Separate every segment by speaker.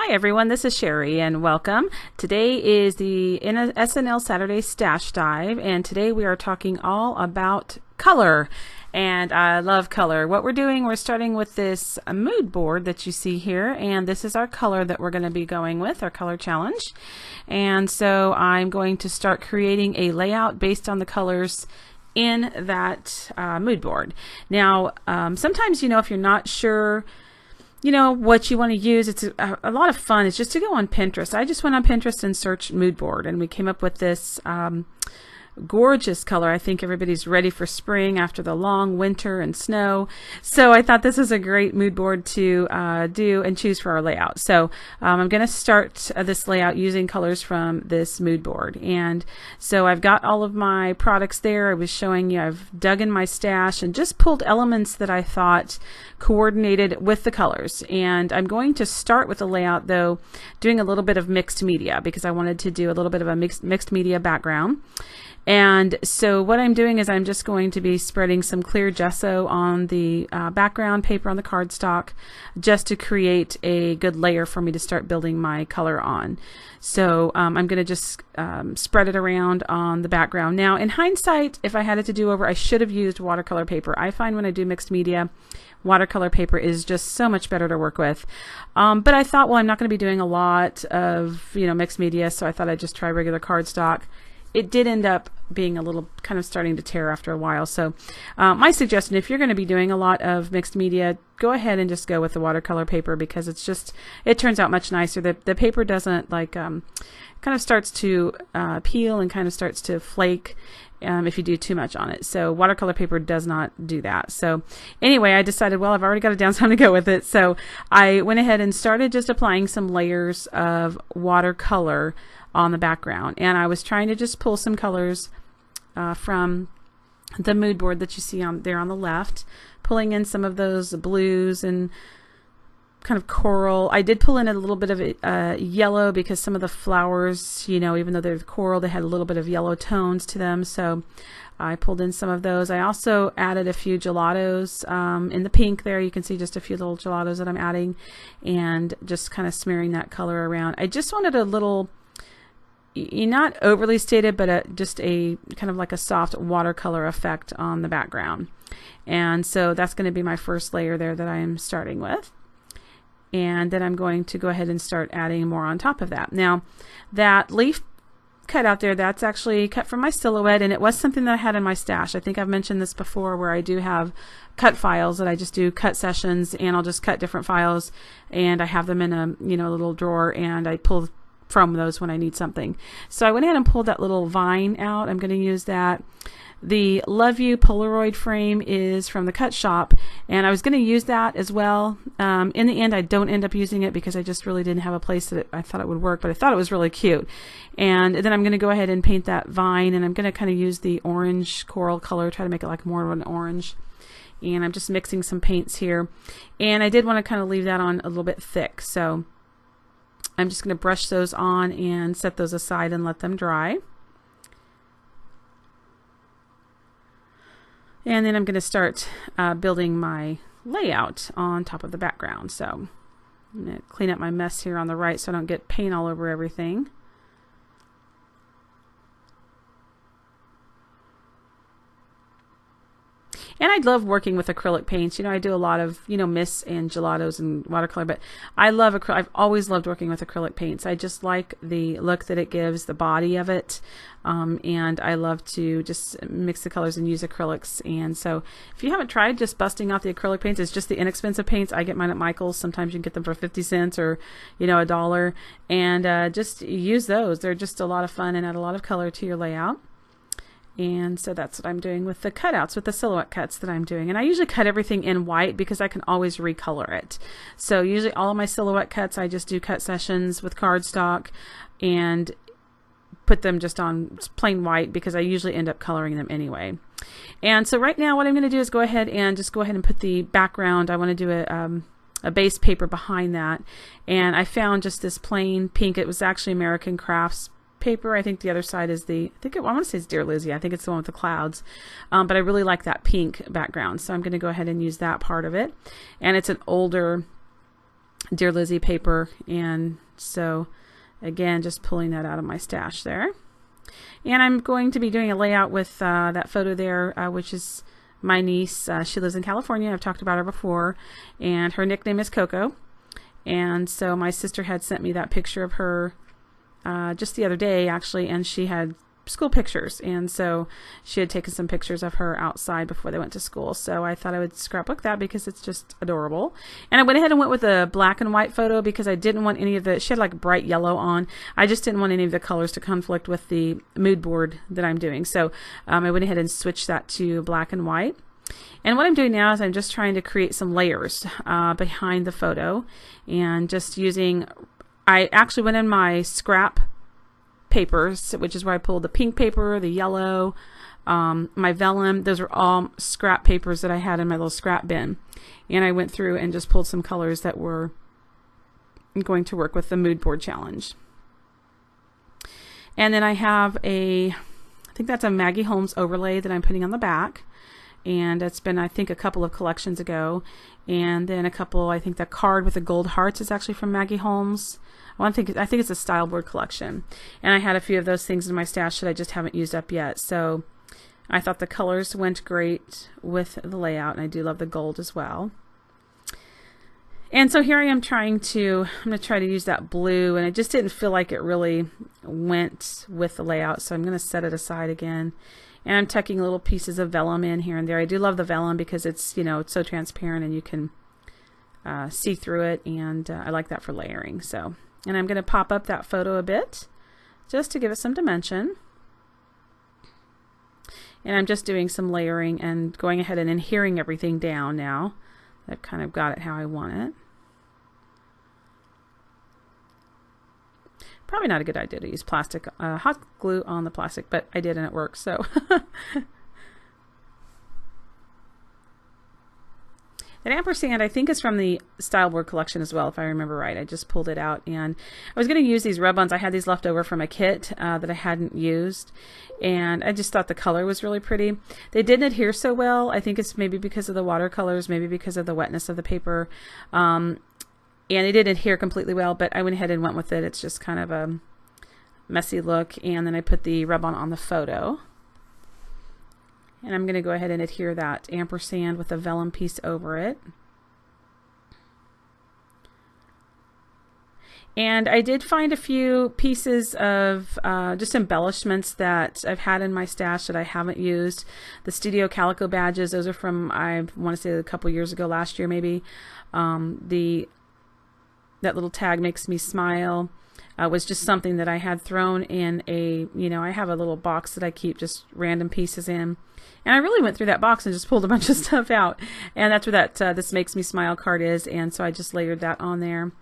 Speaker 1: Hi everyone, this is Sherry and welcome. Today is the SNL Saturday Stash Dive, and today we are talking all about color. And I love color. What we're doing, we're starting with this mood board that you see here, and this is our color that we're going to be going with, our color challenge. And so I'm going to start creating a layout based on the colors in that mood board. Now, sometimes, if you're not sure what you want to use, it's a lot of fun. It's just to go on Pinterest. I just went on Pinterest and searched mood board, and we came up with this gorgeous color. I think everybody's ready for spring after the long winter and snow. So I thought this is a great mood board to do and choose for our layout. So I'm going to start this layout using colors from this mood board. And so I've got all of my products there. I was showing you, I've dug in my stash and just pulled elements that I thought coordinated with the colors. And I'm going to start with the layout though, doing a little bit of mixed media because I wanted to do a little bit of a mixed media background. And so what I'm doing is I'm just going to be spreading some clear gesso on the background paper on the cardstock just to create a good layer for me to start building my color on. So I'm going to just spread it around on the background. Now in hindsight, if I had it to do over, I should have used watercolor paper. I find when I do mixed media, watercolor paper is just so much better to work with. But I thought, well, I'm not going to be doing a lot of mixed media, so I thought I'd just try regular cardstock. It did end up being a little kind of starting to tear after a while. So my suggestion, if you're going to be doing a lot of mixed media, go ahead and just go with the watercolor paper because it turns out much nicer. The paper doesn't kind of starts to peel and kind of starts to flake if you do too much on it. So watercolor paper does not do that. So anyway, I decided, well, I've already got it down, so I'm going to go with it. So I went ahead and started just applying some layers of watercolor on the background, and I was trying to just pull some colors from the mood board that you see on there on the left, pulling in some of those blues and kind of coral. I did pull in a little bit of yellow because some of the flowers, even though they're coral, they had a little bit of yellow tones to them, so I pulled in some of those. I also added a few gelatos in the pink there. You can see just a few little gelatos that I'm adding and just kind of smearing that color around. I just wanted a little, not overly stated, but just a kind of like a soft watercolor effect on the background. And so that's going to be my first layer there that I am starting with. And then I'm going to go ahead and start adding more on top of that. Now, that leaf cut out there, that's actually cut from my silhouette, and it was something that I had in my stash. I think I've mentioned this before where I do have cut files that I just do cut sessions, and I'll just cut different files, and I have them in a little drawer, and I pull from those when I need something. So I went ahead and pulled that little vine out. I'm going to use that. The Love You Polaroid frame is from the Cut Shop, and I was going to use that as well. In the end, I don't end up using it because I just really didn't have a place that I thought it would work, but I thought it was really cute. And then I'm going to go ahead and paint that vine, and I'm going to kind of use the orange coral color, try to make it like more of an orange. And I'm just mixing some paints here. And I did want to kind of leave that on a little bit thick, so I'm just going to brush those on and set those aside and let them dry. And then I'm going to start building my layout on top of the background. So I'm going to clean up my mess here on the right so I don't get paint all over everything. And I love working with acrylic paints. I do a lot of, mists and gelatos and watercolor, but I love acrylic. I've always loved working with acrylic paints. I just like the look that it gives, the body of it. And I love to just mix the colors and use acrylics. And so if you haven't tried just busting out the acrylic paints, it's just the inexpensive paints. I get mine at Michael's. Sometimes you can get them for 50 cents or, $1. And just use those. They're just a lot of fun and add a lot of color to your layout. And so that's what I'm doing with the cutouts, with the silhouette cuts that I'm doing. And I usually cut everything in white because I can always recolor it. So usually all of my silhouette cuts, I just do cut sessions with cardstock and put them just on plain white because I usually end up coloring them anyway. And so right now what I'm going to do is go ahead and put the background. I want to do a base paper behind that. And I found just this plain pink. It was actually American Crafts paper. I think the other side is I want to say it's Dear Lizzie. I think it's the one with the clouds. But I really like that pink background. So I'm going to go ahead and use that part of it. And it's an older Dear Lizzie paper. And so again, just pulling that out of my stash there. And I'm going to be doing a layout with that photo there, which is my niece. She lives in California. I've talked about her before, and her nickname is Coco. And so my sister had sent me that picture of her just the other day, actually, and she had school pictures. And so she had taken some pictures of her outside before they went to school. So I thought I would scrapbook that because it's just adorable. And I went ahead and went with a black and white photo because I didn't want any of the, she had like bright yellow on. I just didn't want any of the colors to conflict with the mood board that I'm doing. So I went ahead and switched that to black and white. And what I'm doing now is I'm just trying to create some layers behind the photo, and just using, I actually went in my scrap papers, which is where I pulled the pink paper, the yellow, my vellum. Those are all scrap papers that I had in my little scrap bin. And I went through and just pulled some colors that were going to work with the mood board challenge. And then I have I think that's a Maggie Holmes overlay that I'm putting on the back. And it's been, I think, a couple of collections ago. And then a couple, I think the card with the gold hearts is actually from Maggie Holmes. I think it's a style board collection. And I had a few of those things in my stash that I just haven't used up yet. So I thought the colors went great with the layout, and I do love the gold as well. And so here I am I'm going to try to use that blue, and it just didn't feel like it really went with the layout. So I'm going to set it aside again. And I'm tucking little pieces of vellum in here and there. I do love the vellum because it's, it's so transparent and you can see through it, and I like that for layering. So, and I'm going to pop up that photo a bit just to give it some dimension. And I'm just doing some layering and going ahead and adhering everything down now. I've kind of got it how I want it. Probably not a good idea to use plastic, hot glue on the plastic, but I did and it works. So that ampersand, I think, is from the style board collection as well, if I remember right. I just pulled it out, and I was going to use these rub-ons. I had these left over from a kit that I hadn't used, and I just thought the color was really pretty. They didn't adhere so well. I think it's maybe because of the watercolors, maybe because of the wetness of the paper. And it didn't adhere completely well, but I went ahead and went with it. It's just kind of a messy look. And then I put the rub-on on the photo. And I'm going to go ahead and adhere that ampersand with a vellum piece over it. And I did find a few pieces of just embellishments that I've had in my stash that I haven't used. The Studio Calico badges, those are from, I want to say, a couple years ago, last year maybe. That little tag makes me smile was just something that I had thrown in a, I have a little box that I keep just random pieces in. And I really went through that box and just pulled a bunch of stuff out. And that's where that This Makes Me Smile card is. And so I just layered that on there.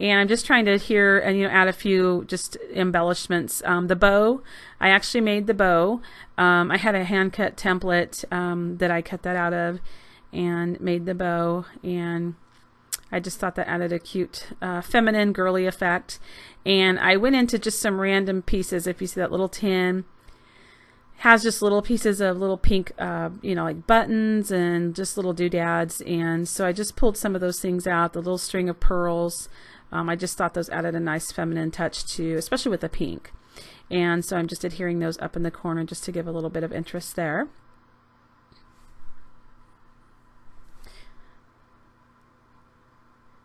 Speaker 1: And I'm just trying to adhere and, add a few just embellishments. The bow, I actually made the bow. I had a hand cut template that I cut that out of and made the bow. And I just thought that added a cute, feminine, girly effect. And I went into just some random pieces. If you see that little tin, has just little pieces of little pink, like buttons and just little doodads. And so I just pulled some of those things out, the little string of pearls. I just thought those added a nice feminine touch to, especially with the pink. And so I'm just adhering those up in the corner just to give a little bit of interest there.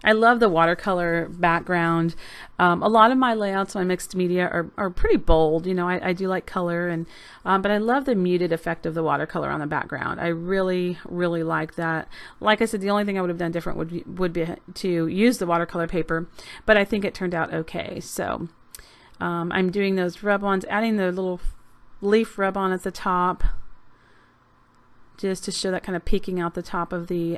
Speaker 1: I love the watercolor background. A lot of my layouts on mixed media are pretty bold. I do like color, and but I love the muted effect of the watercolor on the background. I really, really like that. Like I said, the only thing I would have done different would be to use the watercolor paper, but I think it turned out okay. So I'm doing those rub-ons, adding the little leaf rub-on at the top, just to show that kind of peeking out the top of the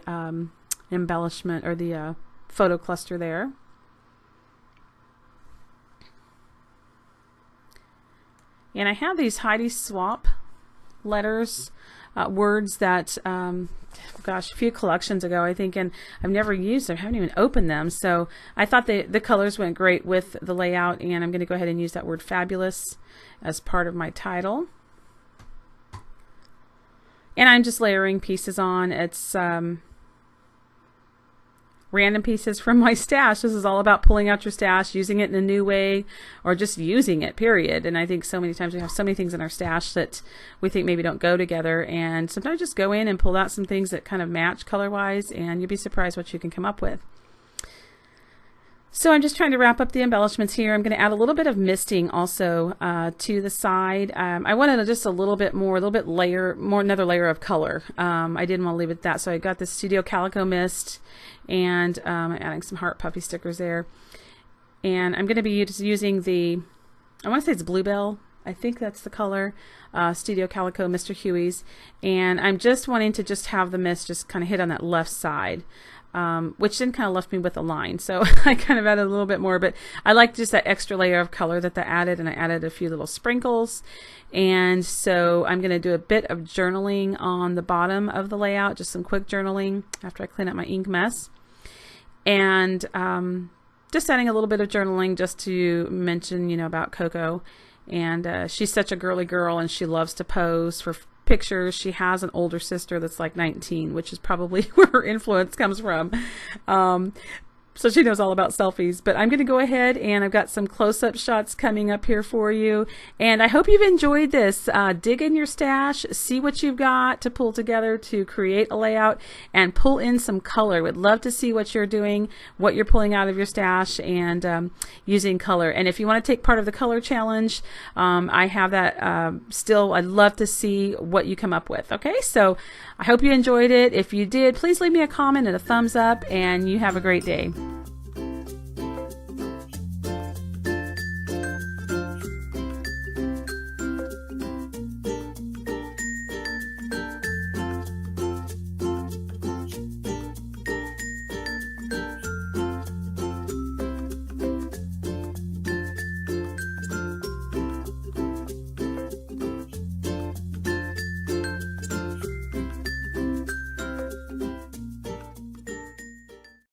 Speaker 1: embellishment or the photo cluster there. And I have these Heidi Swap letters, words that, gosh, a few collections ago, I think, and I've never used them. I haven't even opened them. So I thought the colors went great with the layout, and I'm going to go ahead and use that word fabulous as part of my title. And I'm just layering pieces on. It's random pieces from my stash. This is all about pulling out your stash, using it in a new way, or just using it, period. And I think so many times we have so many things in our stash that we think maybe don't go together, and sometimes just go in and pull out some things that kind of match color-wise, and you'll be surprised what you can come up with. So I'm just trying to wrap up the embellishments here. I'm going to add a little bit of misting also to the side. I wanted just a little bit more, another layer of color. I didn't want to leave it at that, so I got the Studio Calico Mist, and adding some heart puffy stickers there. And I'm going to be using I want to say it's Bluebell. I think that's the color, Studio Calico Mr. Huey's. And I'm just wanting to just have the mist just kind of hit on that left side. Which then kind of left me with a line. So I kind of added a little bit more, but I like just that extra layer of color that they added, and I added a few little sprinkles. And so I'm going to do a bit of journaling on the bottom of the layout, just some quick journaling after I clean up my ink mess. And just adding a little bit of journaling just to mention, about Coco. And she's such a girly girl, and she loves to pose for pictures. She has an older sister that's like 19, which is probably where her influence comes from. So she knows all about selfies. But I'm going to go ahead, and I've got some close-up shots coming up here for you. And I hope you've enjoyed this. Dig in your stash, see what you've got to pull together to create a layout, and pull in some color. Would love to see what you're doing, what you're pulling out of your stash, and using color. And if you want to take part of the color challenge, I have that still. I'd love to see what you come up with. Okay, so I hope you enjoyed it. If you did, please leave me a comment and a thumbs up, and you have a great day.